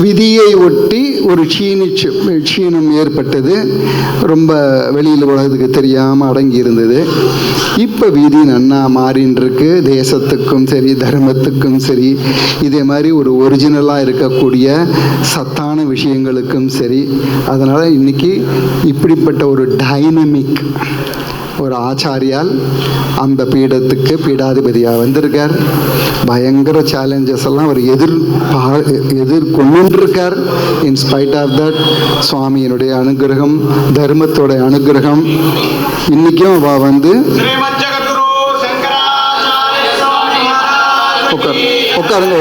விதியை ஒட்டி ஒரு க்ஷீணம் ஏற்பட்டது. ரொம்ப வெளியில் உலகத்துக்கு தெரியாமல் அடங்கி இருந்தது. இப்போ விதி நன்னா மாறின்னு இருக்கு. தேசத்துக்கும் சரி, தர்மத்துக்கும் சரி, இதே மாதிரி ஒரு ஒரிஜினலாக இருக்கக்கூடிய சத்தான விஷயங்களுக்கும் சரி. அதனால் இன்னைக்கு இப்படிப்பட்ட ஒரு டைனமிக் ஒரு ஆச்சாரியால் அந்த பீடத்துக்கு பீடாதிபதியாக வந்திருக்கார். பயங்கர சேலஞ்சஸ் எல்லாம் அவர் எதிர்கொண்டிருக்கார். இன்ஸ்பைட் ஆஃப் தட் சுவாமியினுடைய அனுகிரகம், தர்மத்தோட அனுகிரகம் இன்னைக்கும் வந்து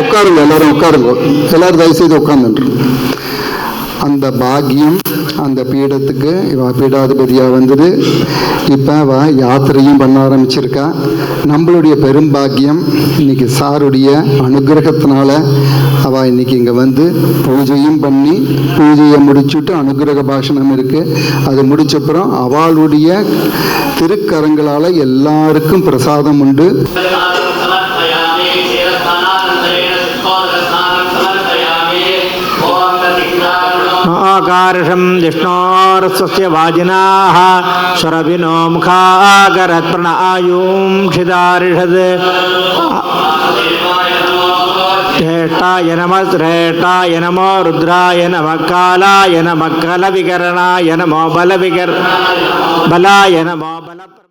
உட்காருங்க எல்லாரும் தயவுசெய்து உட்கார்ந்து. அந்த பாக்கியம் அந்த பீடத்துக்கு இவ பீடாதிபதியாக வந்தது. இப்போ அவ யாத்திரையும் பண்ண ஆரம்பிச்சிருக்கா. நம்மளுடைய பெரும் பாக்கியம் இன்னைக்கு சாருடைய அனுகிரகத்தினால அவள் இன்னைக்கு இங்கே வந்து பூஜையும் பண்ணி, பூஜையை முடிச்சுட்டு அனுகிரக பாஷணம் இருக்குது. அது முடிச்சப்புறம் அவளுடைய திருக்கரங்களால் எல்லாருக்கும் பிரசாதம் உண்டு. ஆகார்ஷம் விஷ்ணோர்ஸ்வஸ்ய வாஜினாஹ சுரபினோ முகாகரத் பிரணாயூம் க்ஷிதாரிஷத் श्रेष्ठाय नमः श्रेष्ठाय नमो रुद्राय नमः कालाय नमः कलविकरणाय नमो बलाय नमो